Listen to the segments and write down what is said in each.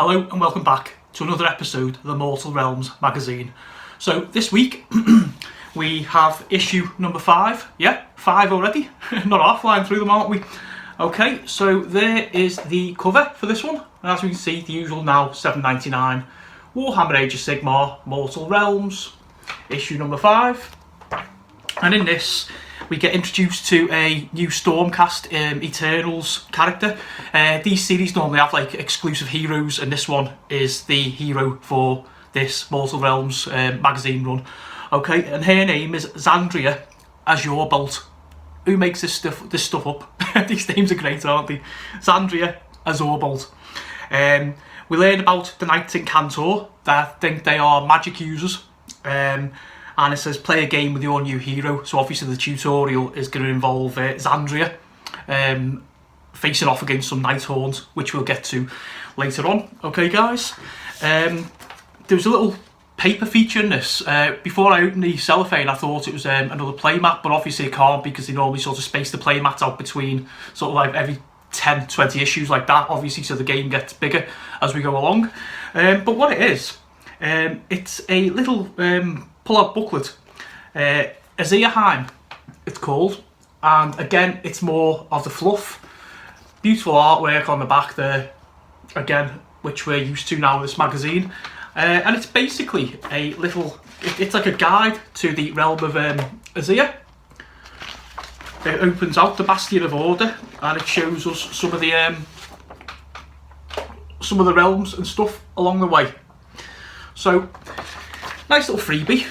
Hello and welcome back to another episode of the Mortal Realms magazine. So this week we have issue number 5. Yeah, 5 already. Not half flying through them, aren't we? Okay, so there is the cover for this one. And as we can see, the usual now, $7.99. Warhammer Age of Sigmar, Mortal Realms, issue number 5. And in this, we get introduced to a new Stormcast Eternals character. These series normally have like exclusive heroes, and this one is the hero for this Mortal Realms magazine run. Okay, and her name is Xandria Azurebolt. Who makes this stuff up? These names are great, aren't they? Xandria Azurebolt. We learn about the Knights in Cantor. I think they are magic users. And it says play a game with your new hero. So obviously the tutorial is going to involve Xandria facing off against some Nighthorns, which we'll get to later on. Okay, guys. There was a little paper feature in this. Before I opened the cellophane, I thought it was another playmat, but obviously it can't because they normally sort of space the playmats out between sort of like every 10, 20 issues like that, obviously, so the game gets bigger as we go along. But what it is, it's a little pull-out booklet. Aziraheim, it's called. And again, it's more of the fluff. Beautiful artwork on the back there, again, which we're used to now in this magazine. And it's basically a little, it's like a guide to the realm of Azir. It opens out the Bastion of Order and it shows us some of the realms and stuff along the way. So, nice little freebie.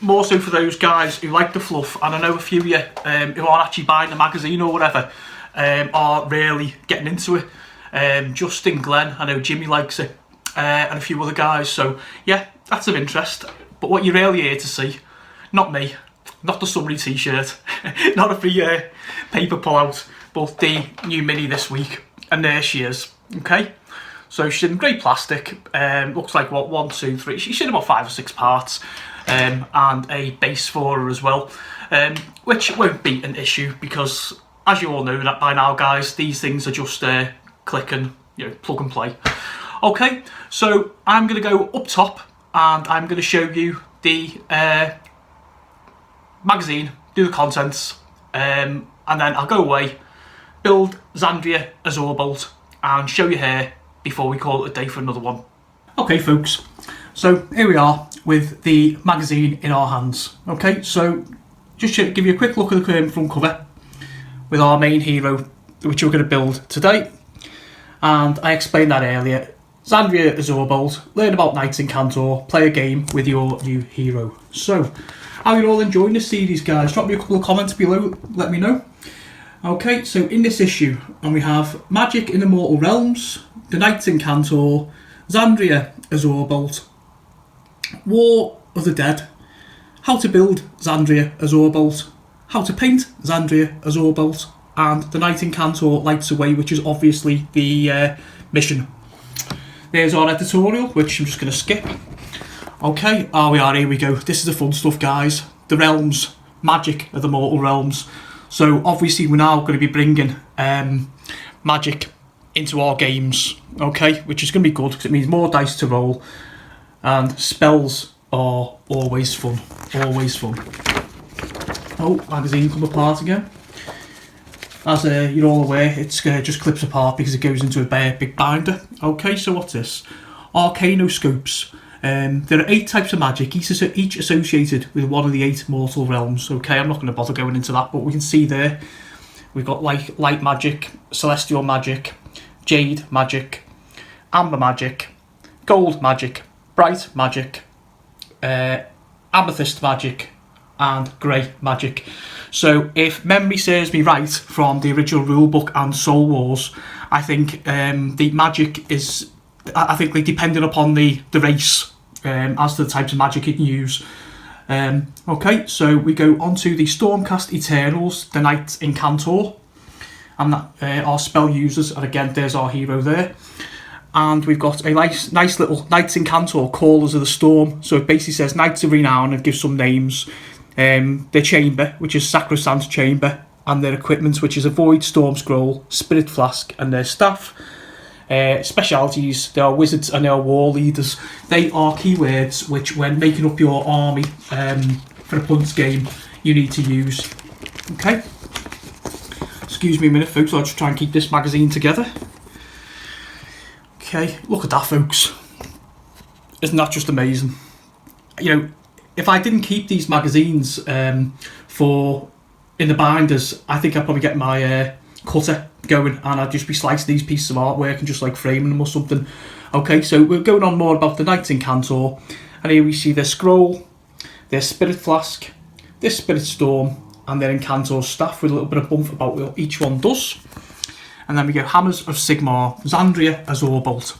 More so for those guys who like the fluff, and I know a few of you who aren't actually buying the magazine or whatever are really getting into it. Justin, Glenn, I know Jimmy likes it, and a few other guys. So yeah, that's of interest. But what you're really here to see, not me, not the summary t-shirt, not a free paper pull-out, but the new mini this week. And there she is. Okay. So she's in grey plastic, looks like what, 1, 2, 3, she's in about 5 or 6 parts, and a base for her as well, which won't be an issue because, as you all know that by now, guys, these things are just click and, plug and play. Okay, so I'm going to go up top and I'm going to show you the magazine, do the contents, and then I'll go away, build Xandria Azurebolt, and show you her before we call it a day for another one. Okay, folks, so here we are with the magazine in our hands. Okay, so just to give you a quick look at the front cover with our main hero, which we're going to build today. And I explained that earlier. Xandria Azurebolt, learn about Knights in Cantor, play a game with your new hero. So, how are you all enjoying this series, guys? Drop me a couple of comments below, let me know. Okay, so in this issue, and we have Magic in the Mortal Realms, the Knights in Cantor, Xandria Azurebolt, War of the Dead, how to build Xandria Azurebolt, how to paint Xandria Azurebolt, and the Knight in Cantor Lights Away, which is obviously the mission. There's our editorial, which I'm just going to skip. Okay, here we go. This is the fun stuff, guys. The realms, magic of the Mortal Realms. So obviously we're now going to be bringing magic into our games, okay, which is going to be good because it means more dice to roll, and spells are always fun, always fun. Oh, magazine come apart again. As you're all aware, it's just clips apart because it goes into a big binder. Okay, so what's this? Arcanoscopes. There are 8 types of magic, each associated with one of the 8 mortal realms. Okay, I'm not going to bother going into that, but we can see there we've got light magic, celestial magic, jade magic, amber magic, gold magic, bright magic, amethyst magic, and grey magic. So if memory serves me right from the original rulebook and Soul Wars, I think the magic is, like depending upon the race, as to the types of magic you can use. Okay, so we go on to the Stormcast Eternals, the Knights in Cantor, and that our spell users, and again there's our hero there. And we've got a nice little Knights in Cantor, Callers of the Storm. So it basically says Knights of Renown and gives some names. Their chamber, which is Sacrosanct Chamber, and their equipment, which is a Void Storm Scroll, Spirit Flask, and their staff. Specialities, there are wizards and there are war leaders. They are keywords which, when making up your army for a points game, you need to use. Okay. Excuse me a minute, folks, I'll just try and keep this magazine together. Okay, look at that, folks. Isn't that just amazing? You know, if I didn't keep these magazines in the binders, I think I'd probably get my cutter going and I'd just be slicing these pieces of artwork and just like framing them or something. Okay, so we're going on more about the Knights in Cantor, and here we see their scroll, their spirit flask, this spirit storm, and their Incantor staff with a little bit of bump about what each one does. And then we go Hammers of Sigmar, Xandria Azorbolt.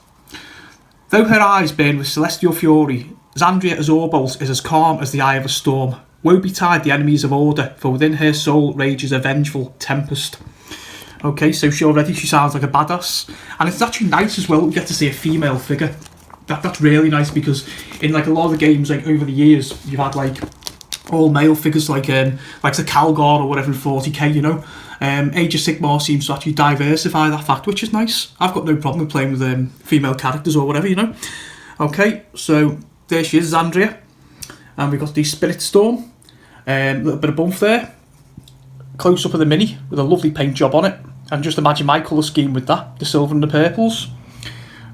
Though her eyes burn with celestial fury, Xandria Azorbolt is as calm as the eye of a storm. Woe betide the enemies of order, for within her soul rages a vengeful tempest. Okay, so she sounds like a badass. And it's actually nice as well, we get to see a female figure. That's really nice, because in like a lot of the games, like over the years, you've had like all male figures like the Calgar or whatever in 40k, you know. Age of Sigmar seems to actually diversify that fact, which is nice. I've got no problem with playing with female characters or whatever, you know. Okay, so there she is, Xandria. And we've got the Spirit Storm. A little bit of bump there. Close up of the mini with a lovely paint job on it. And just imagine my colour scheme with that, the silver and the purples.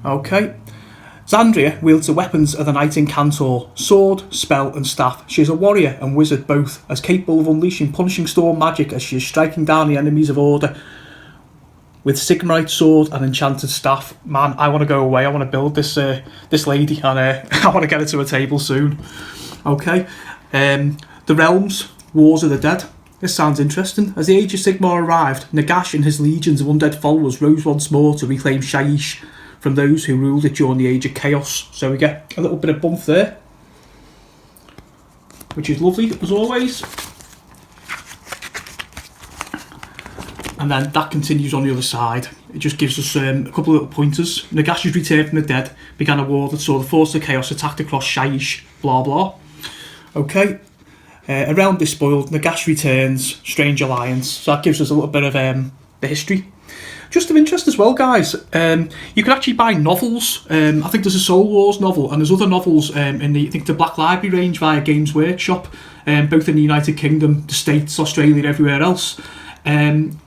Okay. Xandria wields the weapons of the Knight in Cantor, sword, spell and staff. She is a warrior and wizard both, as capable of unleashing punishing storm magic as she is striking down the enemies of order. With Sigmarite sword and enchanted staff. Man, I want to go away, I want to build this lady, and I want to get her to a table soon. Okay, the Realms, Wars of the Dead. This sounds interesting. As the Age of Sigmar arrived, Nagash and his legions of undead followers rose once more to reclaim Shaiish from those who ruled it during the Age of Chaos. So we get a little bit of bump there, which is lovely as always. And then that continues on the other side. It just gives us a couple of little pointers. Nagash's return from the dead began a war that saw the force of chaos attacked across Shaiish, blah blah. Okay. A realm despoiled, Nagash returns, strange alliance. So that gives us a little bit of the history. Just of interest as well, guys. You can actually buy novels. I think there's a Soul Wars novel, and there's other novels in the Black Library range via Games Workshop, both in the United Kingdom, the States, Australia, and everywhere else. And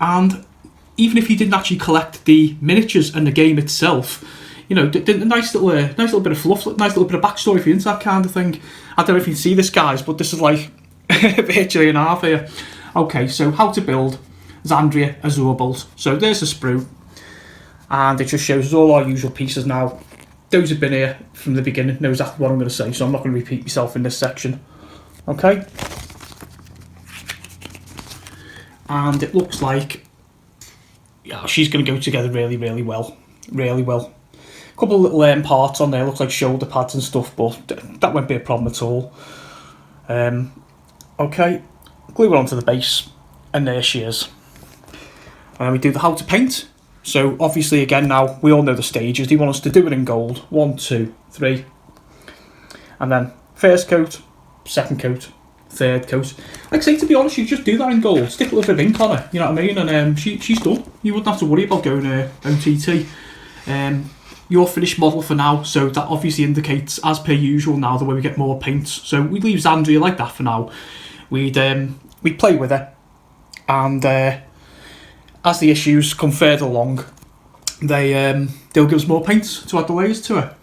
even if you didn't actually collect the miniatures and the game itself, you know, a nice little bit of fluff, nice little bit of backstory for you into that kind of thing. I don't know if you can see this, guys, but this is like virtually an half here. Okay, so how to build Xandria Azorbolt. So there's the sprue, and it just shows us all our usual pieces now. Those have been here from the beginning, know exactly what I'm going to say, so I'm not going to repeat myself in this section. Okay. And it looks like, yeah, she's going to go together really, really well. Really well. A couple of little parts on there, looks like shoulder pads and stuff, but that won't be a problem at all. Okay, glue her onto the base, and there she is. And we do the how to paint. So obviously, again, now we all know the stages. They want us to do it in gold. 1, 2, 3. And then first coat, second coat, third coat. Like I say, to be honest, you just do that in gold. Stick a little bit of ink on her, you know what I mean? And she's done. You wouldn't have to worry about going OTT. Your finished model for now, so that obviously indicates, as per usual now, the way we get more paints. So we leave Xandria like that for now. We'd play with her, and as the issues come further along, they'll give us more paints to add the layers to her.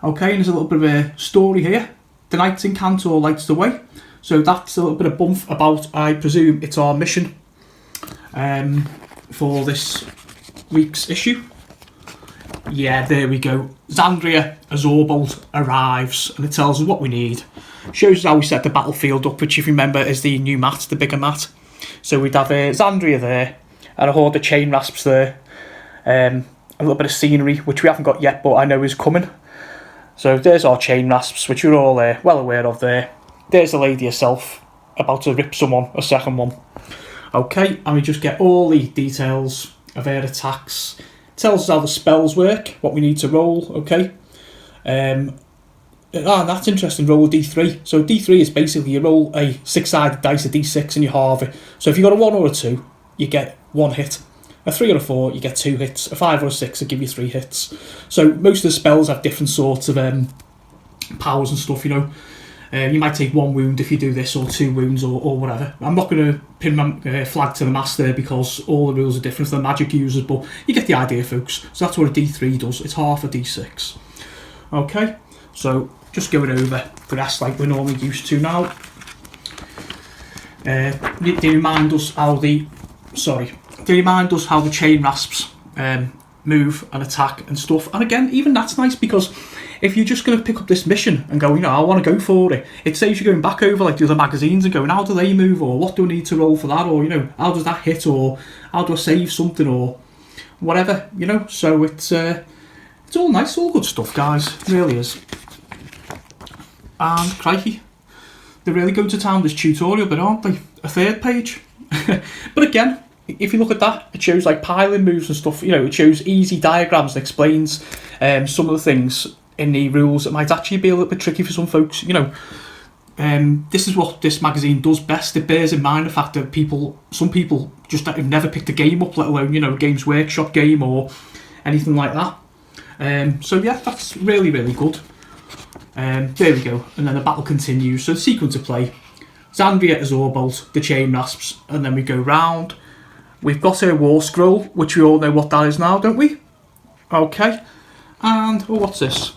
Okay, and there's a little bit of a story here. The Knight in Cantor lights the way. So that's a little bit of bump about, I presume it's our mission for this week's issue. Yeah, there we go. Xandria Azorbolt arrives, and it tells us what we need. Shows us how we set the battlefield up, which, if you remember, is the new mat, the bigger mat. So we'd have Xandria there, and a horde of chain rasps there. A little bit of scenery, which we haven't got yet, but I know is coming. So there's our chain rasps, which you're all well aware of there. There's the lady herself, about to rip someone, a second one. Okay, and we just get all the details of her attacks. Tells us how the spells work, what we need to roll, okay. That's interesting, roll a D3. So D3 is basically you roll a 6-sided dice, a D6, and you halve it. So if you've got a 1 or a 2, you get 1 hit. A 3 or a 4, you get 2 hits. A 5 or a 6 will give you 3 hits. So most of the spells have different sorts of powers and stuff, you know. You might take 1 wound if you do this, or 2 wounds, or whatever. I'm not going to pin my flag to the mast there because all the rules are different for the magic users, but you get the idea, folks. So that's what a D3 does. It's half a D6. Okay, so just going over the rest like we're normally used to now. They remind us how the chain rasps move and attack and stuff. And again, even that's nice, because if you're just going to pick up this mission and go, you know, I want to go for it, it saves you going back over like the other magazines and going, how do they move, or what do I need to roll for that, or, you know, how does that hit, or how do I save something, or whatever, you know. So it's all nice, all good stuff, guys. It really is. And crikey, they're really going to town this tutorial bit, aren't they? A 3rd page. But again, if you look at that, it shows like piling moves and stuff. You know, it shows easy diagrams and explains some of the things in the rules that might actually be a little bit tricky for some folks. You know, this is what this magazine does best. It bears in mind the fact that some people just have never picked a game up, let alone, you know, a Games Workshop game or anything like that. So yeah, that's really, really good. There we go, and then the battle continues. So the sequence of play: Zandria as Orbolt, the chain rasps, and then we go round. We've got a war scroll, which we all know what that is now, don't we? Okay, and what's this?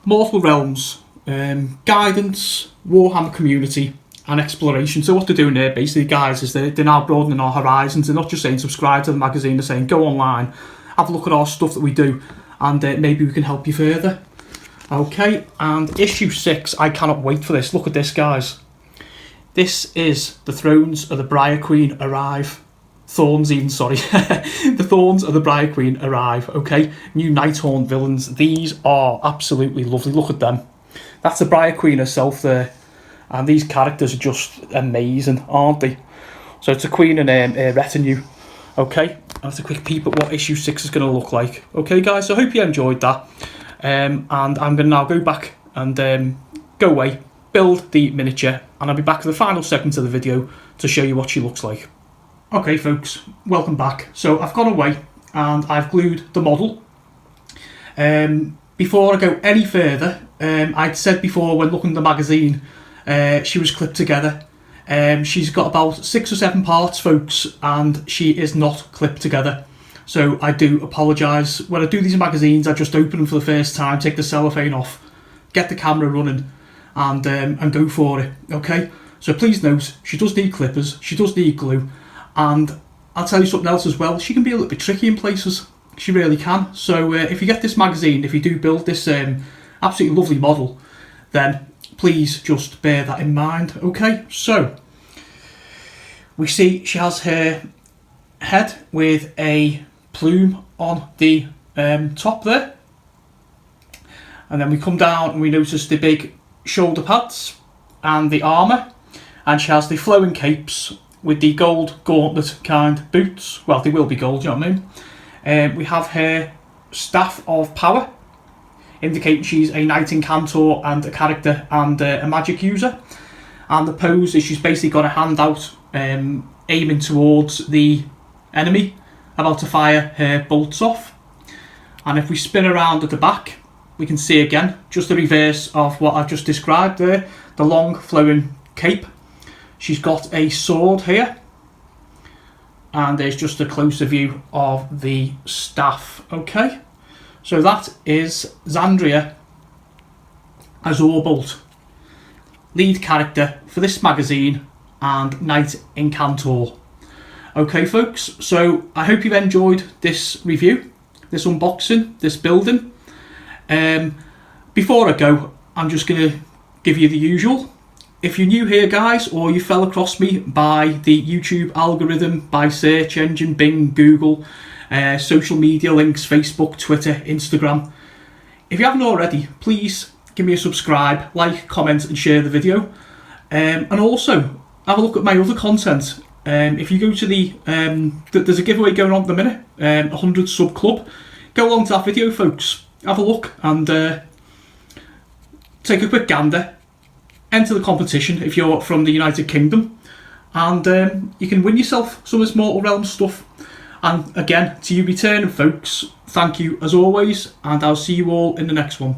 Mortal Realms, guidance, Warhammer community, and exploration. So what they're doing there, basically, guys, is they're now broadening our horizons. They're not just saying subscribe to the magazine. They're saying go online, have a look at our stuff that we do, and maybe we can help you further. Okay, and issue 6, I cannot wait for this. Look at this, guys. This is the Thrones of the Briar Queen arrive. Thorns even, sorry. The Thorns of the Briar Queen arrive, okay? New Nighthorn villains. These are absolutely lovely. Look at them. That's the Briar Queen herself there. And these characters are just amazing, aren't they? So it's a queen and a retinue. Okay, that's a quick peep at what issue 6 is going to look like. Okay, guys, so I hope you enjoyed that. And I'm going to now go back and go away, build the miniature, and I'll be back for the final segment of the video to show you what she looks like. Okay, folks, welcome back. So I've gone away and I've glued the model. Before I go any further, I'd said before when looking at the magazine, she was clipped together. She's got about 6 or 7 parts, folks, and she is not clipped together. So I do apologise. When I do these magazines, I just open them for the first time, take the cellophane off, get the camera running, and go for it. Okay. So please note, she does need clippers. She does need glue, and I'll tell you something else as well. She can be a little bit tricky in places. She really can. So if you get this magazine, if you do build this absolutely lovely model, then please just bear that in mind. Okay. So we see she has her head with a plume on the top there, and then we come down and we notice the big shoulder pads and the armour, and she has the flowing capes with the gold gauntlet kind boots. Well, they will be gold, you know what I mean. We have her staff of power, indicating she's a knight incantor and a character and a magic user, and the pose is she's basically got a hand out aiming towards the enemy, about to fire her bolts off. And if we spin around at the back, we can see again just the reverse of what I've just described there, the long flowing cape. She's got a sword here, and there's just a closer view of the staff. Okay, so that is Zandria as Orbolt, lead character for this magazine and Knight Incantor. Okay, folks, so I hope you've enjoyed this review, this unboxing, this building. Before I go, I'm just going to give you the usual. If you're new here, guys, or you fell across me by the YouTube algorithm, by search engine, Bing, Google, social media links, Facebook, Twitter, Instagram, if you haven't already, please give me a subscribe, like, comment and share the video. And also, have a look at my other content. If you go to there's a giveaway going on at the minute, 100 sub club. Go along to that video, folks. Have a look and take a quick gander. Enter the competition if you're from the United Kingdom, and you can win yourself some of this Mortal Realms stuff. And again, to you returning folks, thank you as always, and I'll see you all in the next one.